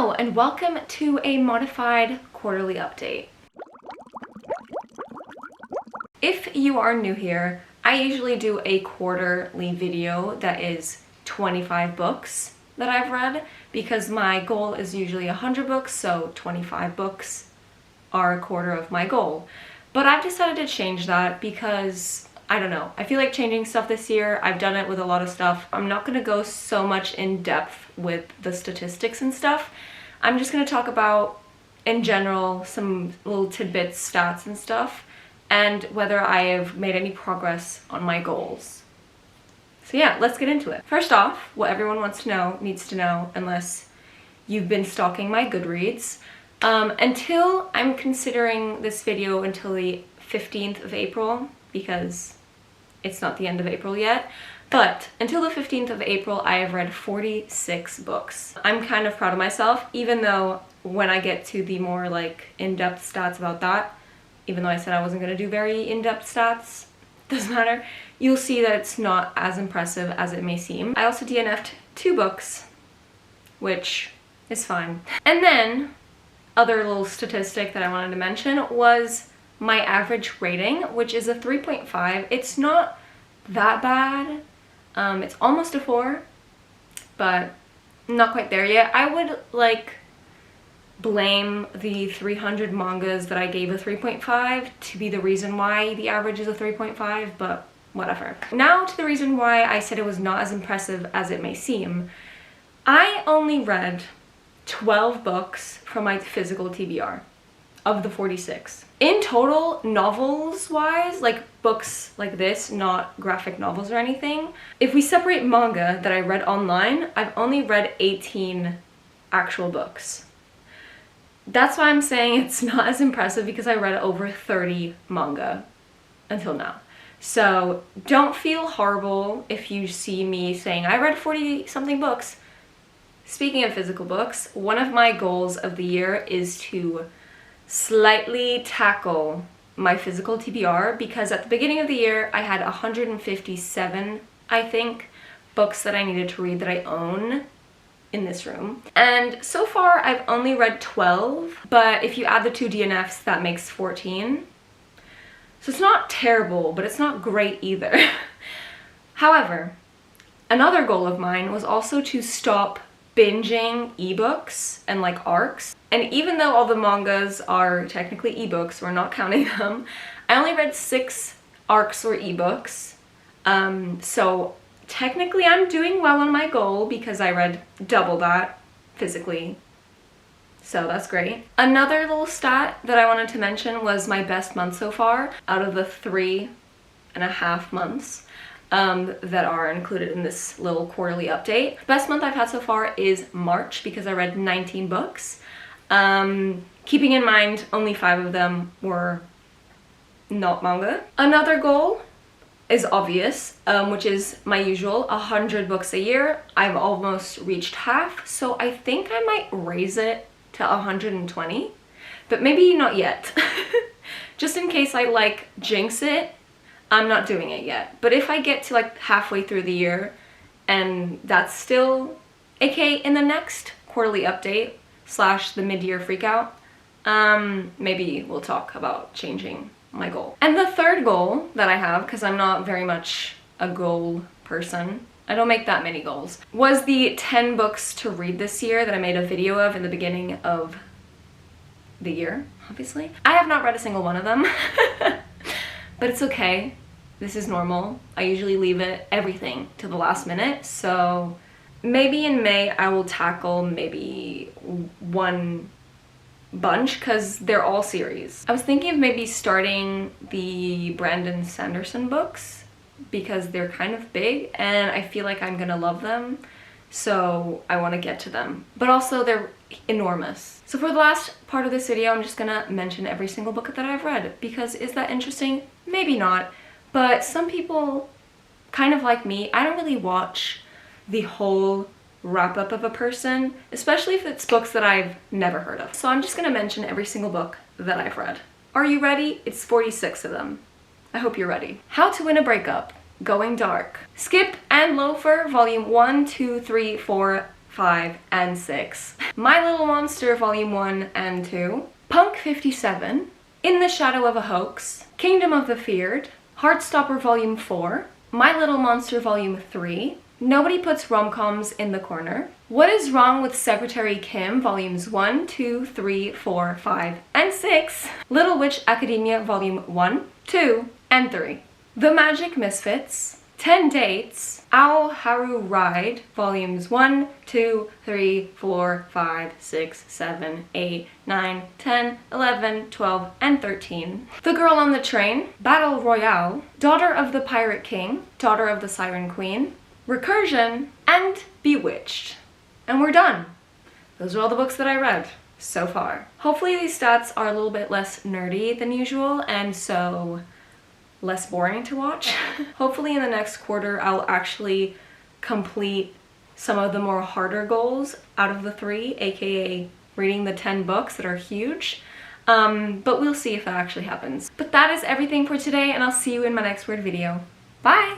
Hello and welcome to a modified quarterly update. If you are new here, I usually do a quarterly video that is 25 books that I've read because my goal is usually 100 books, so 25 books are a quarter of my goal. But I've decided to change that because I don't know. I feel like changing stuff this year. I've done it with a lot of stuff. I'm not going to go so much in depth with the statistics and stuff. I'm just going to talk about, in general, some little tidbits, stats and stuff, and whether I have made any progress on my goals. So yeah, let's get into it. First off, what everyone wants to know, needs to know, unless you've been stalking my Goodreads, until I'm considering this video until the 15th of April, because it's not the end of April yet, but until the 15th of April, I have read 46 books. I'm kind of proud of myself, even though when I get to the more like in-depth stats about that, even though I said I wasn't going to do very in-depth stats, doesn't matter, you'll see that it's not as impressive as it may seem. I also DNF'd 2 books, which is fine. And then, other little statistic that I wanted to mention was my average rating, which is a 3.5. It's not that bad. It's almost a 4, but not quite there yet. I would like blame the 300 mangas that I gave a 3.5 to be the reason why the average is a 3.5, but whatever. Now to the reason why I said it was not as impressive as it may seem. I only read 12 books from my physical TBR of the 46. In total, novels-wise, like books like this, not graphic novels or anything, if we separate manga that I read online, I've only read 18 actual books. That's why I'm saying it's not as impressive, because I read over 30 manga until now. So don't feel horrible if you see me saying I read 40-something books. Speaking of physical books, one of my goals of the year is to slightly tackle my physical TBR, because at the beginning of the year I had 157, I think, books that I needed to read that I own in this room. And so far I've only read 12, but if you add the 2 DNFs, that makes 14. So it's not terrible, but it's not great either. However, another goal of mine was also to stop binging ebooks and like arcs. And even though all the mangas are technically ebooks, we're not counting them, I only read 6 arcs or ebooks. So technically I'm doing well on my goal because I read double that physically. So that's great. Another little stat that I wanted to mention was my best month so far out of the 3.5 months that are included in this little quarterly update. Best month I've had so far is March, because I read 19 books. Keeping in mind only 5 of them were not manga. Another goal is obvious, which is my usual 100 books a year. I've almost reached half, so I think I might raise it to 120, but maybe not yet. Just in case I like jinx it, I'm not doing it yet. But if I get to like halfway through the year and that's still okay, in the next quarterly update / the mid-year freakout, maybe we'll talk about changing my goal. And the third goal that I have, because I'm not very much a goal person, I don't make that many goals, was the 10 books to read this year that I made a video of in the beginning of the year, obviously. I have not read a single one of them, but it's okay. This is normal. I usually leave everything to the last minute, so maybe in May I will tackle maybe one bunch, because they're all series. I was thinking of maybe starting the Brandon Sanderson books because they're kind of big and I feel like I'm gonna love them, so I want to get to them. But also they're enormous. So for the last part of this video, I'm just gonna mention every single book that I've read, because is that interesting? Maybe not, but some people, kind of like me, I don't really watch the whole wrap-up of a person, especially if it's books that I've never heard of. So I'm just gonna mention every single book that I've read. Are you ready? It's 46 of them. I hope you're ready. How to Win a Breakup, Going Dark, Skip and Loafer, Volume 1, 2, 3, 4, 5, and 6. My Little Monster Volume 1 and 2. Punk 57. In the Shadow of a Hoax. Kingdom of the Feared. Heartstopper Volume 4. My Little Monster Volume 3. Nobody Puts Rom-Coms in the Corner. What is Wrong with Secretary Kim Volumes 1, 2, 3, 4, 5, and 6. Little Witch Academia Volume 1, 2, and 3. The Magic Misfits. 10 Dates. Ao Haru Ride Volumes 1, 2, 3, 4, 5, 6, 7, 8, 9, 10, 11, 12, and 13. The Girl on the Train. Battle Royale. Daughter of the Pirate King. Daughter of the Siren Queen. Recursion, and Bewitched. And we're done. Those are all the books that I read so far. Hopefully these stats are a little bit less nerdy than usual and so less boring to watch. Hopefully in the next quarter I'll actually complete some of the more harder goals out of the 3, aka reading the 10 books that are huge. But we'll see if that actually happens. But that is everything for today and I'll see you in my next word video. Bye!